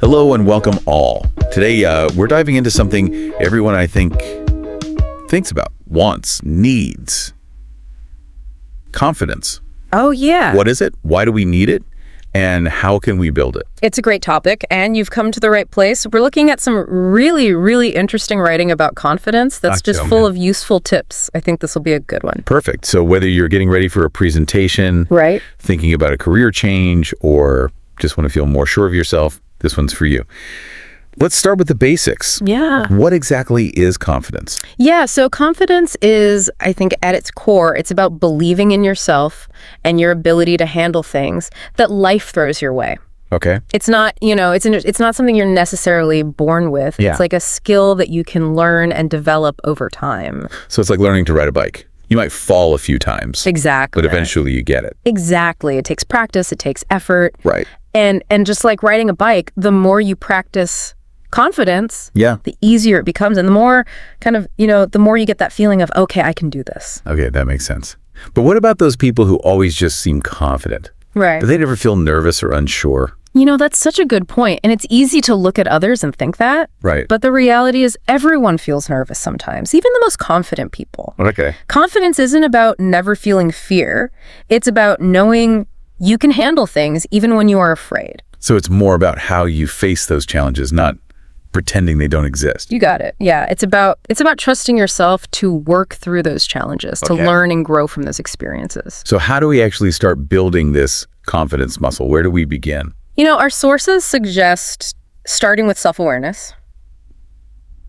Hello and welcome all. Today, we're diving into something everyone, I think, thinks about, wants, needs. Confidence. Oh, yeah. What is it? Why do we need it? And how can we build it? It's a great topic, and you've come to the right place. We're looking at some really, really interesting writing about confidence that's just full of useful tips. I think this will be a good one. Perfect. So whether you're getting ready for a presentation, right, thinking about a career change, or just want to feel more sure of yourself, this one's for you. Let's start with the basics. Yeah. What exactly is confidence? Yeah, so confidence is, I think, at its core, it's about believing in yourself and your ability to handle things that life throws your way. Okay. It's not, it's not something you're necessarily born with. Yeah. It's like a skill that you can learn and develop over time. So it's like learning to ride a bike. You might fall a few times. Exactly. But eventually you get it. Exactly. It takes practice. It takes effort. Right. And just like riding a bike, the more you practice confidence, the easier it becomes. And the more the more you get that feeling of, okay, I can do this. Okay, that makes sense. But what about those people who always just seem confident? Right. Do they never feel nervous or unsure? That's such a good point. And it's easy to look at others and think that. Right. But the reality is everyone feels nervous sometimes, even the most confident people. Okay. Confidence isn't about never feeling fear. It's about knowing you can handle things even when you are afraid. So it's more about how you face those challenges, not pretending they don't exist. You got it. Yeah. It's about trusting yourself to work through those challenges, to learn and grow from those experiences. So how do we actually start building this confidence muscle? Where do we begin? Our sources suggest starting with self-awareness,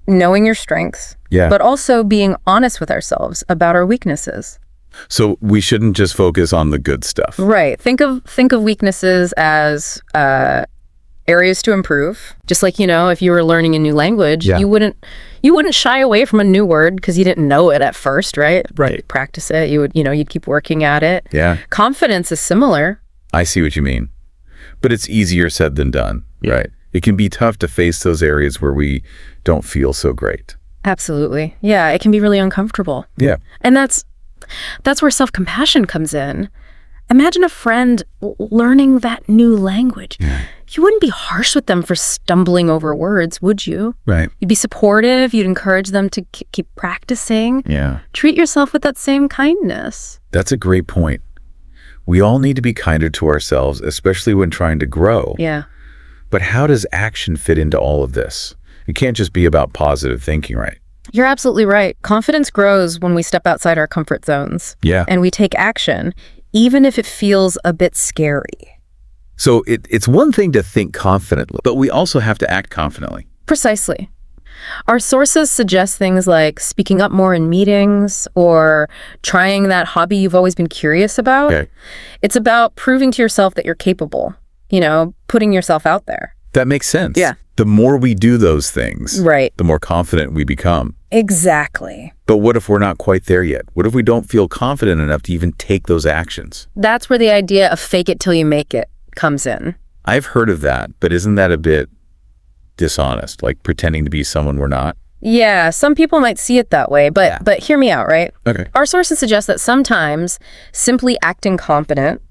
knowing your strengths, but also being honest with ourselves about our weaknesses. So we shouldn't just focus on the good stuff. Right. Think of weaknesses as areas to improve. Just like, if you were learning a new language, you wouldn't shy away from a new word because you didn't know it at first, right? Right. You'd practice it. You'd keep working at it. Yeah. Confidence is similar. I see what you mean. But it's easier said than done, right? It can be tough to face those areas where we don't feel so great. Absolutely. Yeah, it can be really uncomfortable. Yeah. And that's where self-compassion comes in. Imagine a friend learning that new language. Yeah. You wouldn't be harsh with them for stumbling over words, would you? Right. You'd be supportive. You'd encourage them to keep practicing. Yeah. Treat yourself with that same kindness. That's a great point. We all need to be kinder to ourselves, especially when trying to grow. Yeah. But how does action fit into all of this? It can't just be about positive thinking, right? You're absolutely right. Confidence grows when we step outside our comfort zones. Yeah. And we take action, even if it feels a bit scary. So it's one thing to think confidently, but we also have to act confidently. Precisely. Our sources suggest things like speaking up more in meetings or trying that hobby you've always been curious about. Okay. It's about proving to yourself that you're capable, putting yourself out there. That makes sense. Yeah. The more we do those things, right, the more confident we become. Exactly. But what if we're not quite there yet? What if we don't feel confident enough to even take those actions? That's where the idea of fake it till you make it comes in. I've heard of that, but isn't that a bit dishonest, like pretending to be someone we're not? Yeah, some people might see it that way, but hear me out, right? Okay. Our sources suggest that sometimes simply acting confident,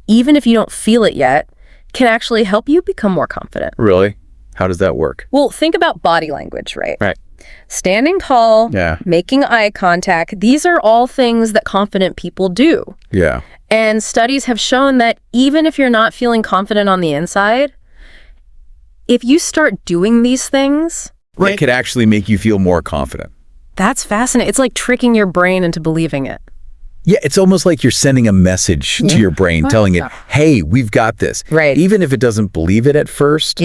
even if you don't feel it yet, can actually help you become more confident. Really? How does that work? Well, think about body language, right? Right. Standing tall, making eye contact, these are all things that confident people do. Yeah. And studies have shown that even if you're not feeling confident on the inside, if you start doing these things, it could actually make you feel more confident. That's fascinating. It's like tricking your brain into believing it. Yeah, it's almost like you're sending a message to your brain telling it, hey, we've got this. Right. Even if it doesn't believe it at first,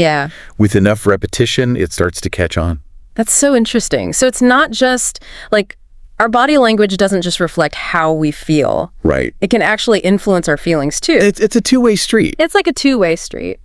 with enough repetition, it starts to catch on. That's so interesting. So it's not just like our body language doesn't just reflect how we feel. Right. It can actually influence our feelings too. It's a two-way street. It's like a two-way street.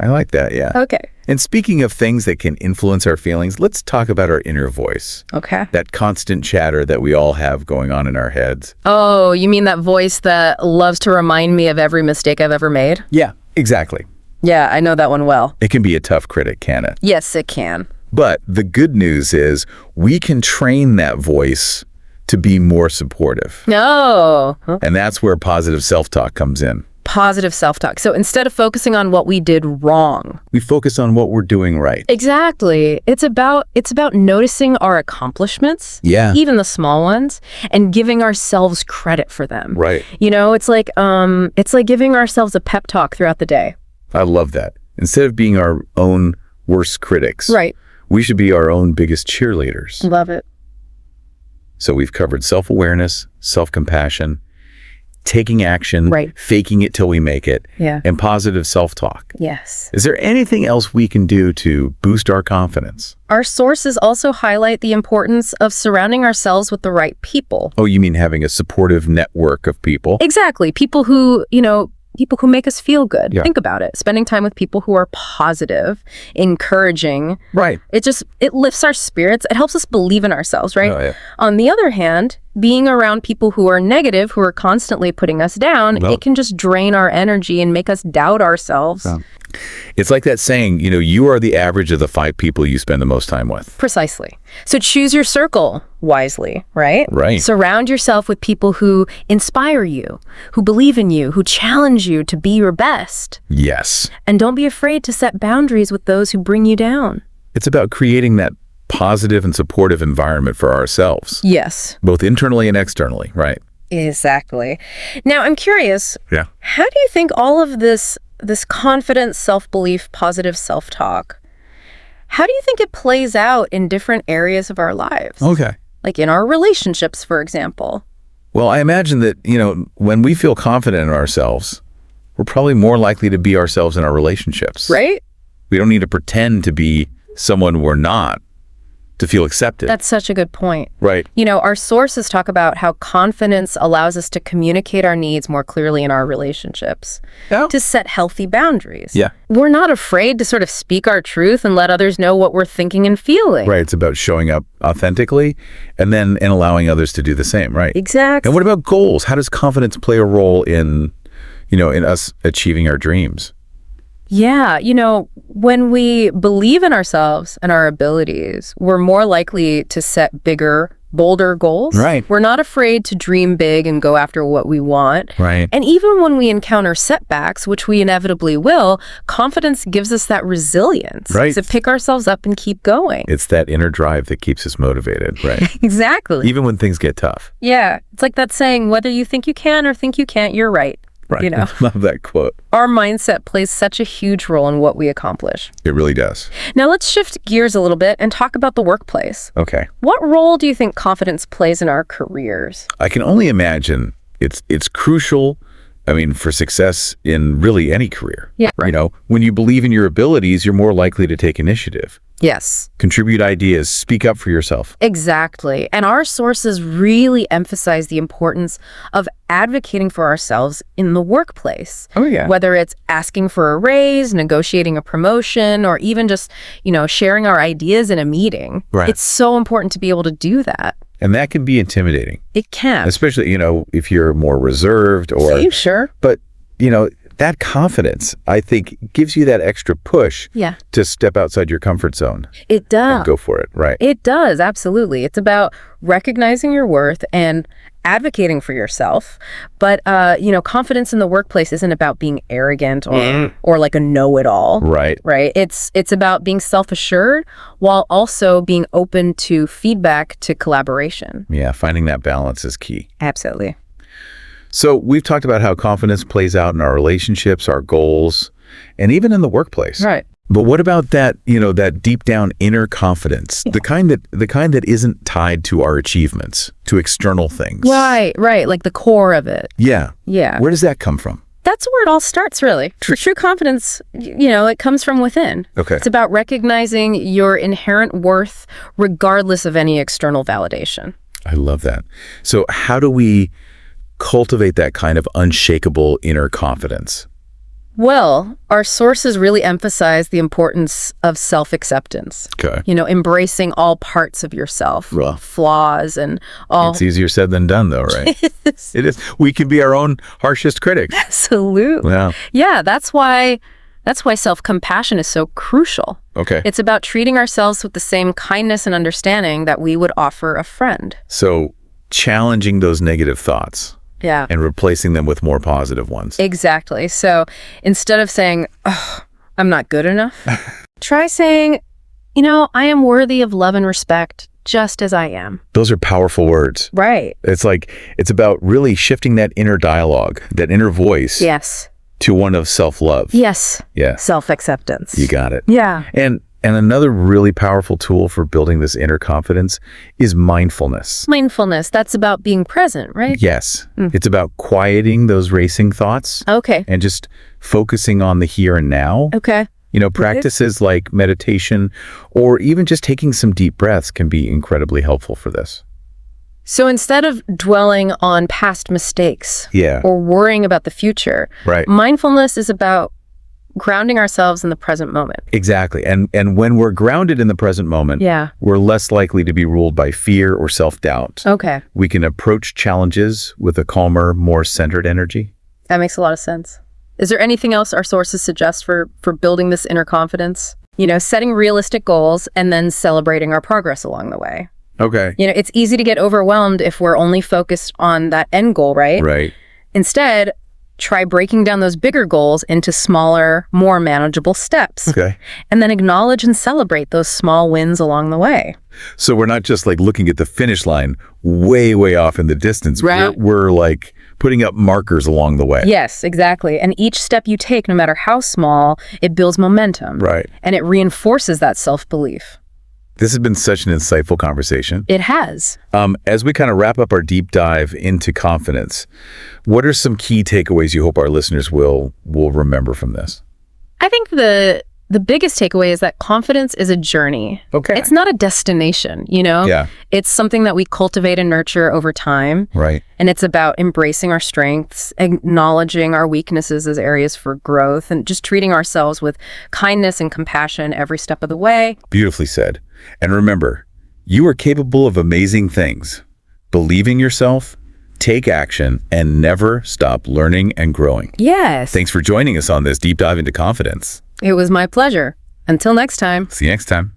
I like that, yeah. Okay. And speaking of things that can influence our feelings, let's talk about our inner voice. Okay. That constant chatter that we all have going on in our heads. Oh, you mean that voice that loves to remind me of every mistake I've ever made? Yeah, exactly. Yeah, I know that one well. It can be a tough critic, can it? Yes, it can. But the good news is we can train that voice to be more supportive. No. And that's where positive self-talk comes in. Positive self-talk. So instead of focusing on what we did wrong, we focus on what we're doing right. Exactly. It's about noticing our accomplishments, even the small ones, and giving ourselves credit for them. Right. It's like giving ourselves a pep talk throughout the day. I love that. Instead of being our own worst critics, right, we should be our own biggest cheerleaders. Love it. So we've covered self-awareness, self-compassion, taking action, right, faking it till we make it, and positive self-talk. Yes. Is there anything else we can do to boost our confidence? Our sources also highlight the importance of surrounding ourselves with the right people. Oh, you mean having a supportive network of people? Exactly. People who make us feel good. Think about it. Spending time with people who are positive, encouraging. Right. It lifts our spirits. It helps us believe in ourselves, right? Oh, yeah. On the other hand, being around people who are negative, who are constantly putting us down, it can just drain our energy and make us doubt ourselves. It's like that saying, you are the average of the 5 people you spend the most time with. Precisely. So choose your circle wisely, right? Right. Surround yourself with people who inspire you, who believe in you, who challenge you to be your best. Yes. And don't be afraid to set boundaries with those who bring you down. It's about creating that positive and supportive environment for ourselves. Yes. Both internally and externally, right? Exactly. Now, I'm curious. Yeah. How do you think all of this confidence, self-belief, positive self-talk, how do you think it plays out in different areas of our lives? Okay. Like in our relationships, for example. Well, I imagine that, when we feel confident in ourselves, we're probably more likely to be ourselves in our relationships. Right? We don't need to pretend to be someone we're not to feel accepted. That's such a good point. Right. Our sources talk about how confidence allows us to communicate our needs more clearly in our relationships, to set healthy boundaries. Yeah. We're not afraid to sort of speak our truth and let others know what we're thinking and feeling. Right. It's about showing up authentically and allowing others to do the same, right? Exactly. And what about goals? How does confidence play a role in us achieving our dreams? Yeah, when we believe in ourselves and our abilities, we're more likely to set bigger, bolder goals. Right. We're not afraid to dream big and go after what we want. Right. And even when we encounter setbacks, which we inevitably will, confidence gives us that resilience to pick ourselves up and keep going. It's that inner drive that keeps us motivated, right? Exactly. Even when things get tough. Yeah. It's like that saying, whether you think you can or think you can't, you're right. Right. I love that quote. Our mindset plays such a huge role in what we accomplish. It really does. Now let's shift gears a little bit and talk about the workplace. Okay. What role do you think confidence plays in our careers? I can only imagine it's crucial, for success in really any career. Yeah. Right. When you believe in your abilities, you're more likely to take initiative. Yes. Contribute ideas, speak up for yourself. Exactly. And our sources really emphasize the importance of advocating for ourselves in the workplace. Oh, yeah. Whether it's asking for a raise, negotiating a promotion, or even just, sharing our ideas in a meeting. Right. It's so important to be able to do that. And that can be intimidating. It can. Especially, if you're more reserved or... Sure. But, that confidence, I think, gives you that extra push to step outside your comfort zone. It does. And go for it, right? It does, absolutely. It's about recognizing your worth and advocating for yourself. But, confidence in the workplace isn't about being arrogant or like a know-it-all. Right. Right? It's about being self-assured while also being open to feedback, to collaboration. Yeah, finding that balance is key. Absolutely. So we've talked about how confidence plays out in our relationships, our goals, and even in the workplace. Right. But what about that, that deep down inner confidence, the kind that isn't tied to our achievements, to external things? Right. Like the core of it. Yeah. Yeah. Where does that come from? That's where it all starts, really. True confidence, it comes from within. Okay. It's about recognizing your inherent worth regardless of any external validation. I love that. So how do we cultivate that kind of unshakable inner confidence? Well, our sources really emphasize the importance of self-acceptance. Okay. Embracing all parts of yourself, Rough. Flaws and all. It's easier said than done, though, right? It is. We can be our own harshest critics. Absolutely. Yeah. Yeah, that's why self-compassion is so crucial. Okay. It's about treating ourselves with the same kindness and understanding that we would offer a friend. So challenging those negative thoughts Yeah. And replacing them with more positive ones. Exactly. So instead of saying, oh, I'm not good enough, try saying, I am worthy of love and respect just as I am. Those are powerful words. Right. It's about really shifting that inner dialogue, that inner voice. Yes. To one of self-love. Yes. Yeah. Self-acceptance. You got it. Yeah. And another really powerful tool for building this inner confidence is mindfulness. Mindfulness, that's about being present, right? Yes. It's about quieting those racing thoughts. Okay. And just focusing on the here and now. Okay. Practices like meditation or even just taking some deep breaths can be incredibly helpful for this. So instead of dwelling on past mistakes or worrying about the future, mindfulness is about grounding ourselves in the present moment. Exactly. And when we're grounded in the present moment, we're less likely to be ruled by fear or self-doubt. Okay. We can approach challenges with a calmer, more centered energy. That makes a lot of sense. Is there anything else our sources suggest for building this inner confidence? Setting realistic goals and then celebrating our progress along the way. Okay. It's easy to get overwhelmed if we're only focused on that end goal, right? Right. Instead, try breaking down those bigger goals into smaller, more manageable steps. Okay. And then acknowledge and celebrate those small wins along the way. So we're not just looking at the finish line way, way off in the distance. Right. We're putting up markers along the way. Yes, exactly. And each step you take, no matter how small, it builds momentum. Right. And it reinforces that self-belief. This has been such an insightful conversation. It has. As we kind of wrap up our deep dive into confidence, what are some key takeaways you hope our listeners will remember from this? I think the biggest takeaway is that confidence is a journey. Okay. It's not a destination, Yeah. It's something that we cultivate and nurture over time. Right. And it's about embracing our strengths, acknowledging our weaknesses as areas for growth, and just treating ourselves with kindness and compassion every step of the way. Beautifully said. And remember, you are capable of amazing things. Believe in yourself, take action, and never stop learning and growing. Yes. Thanks for joining us on this deep dive into confidence. It was my pleasure. Until next time. See you next time.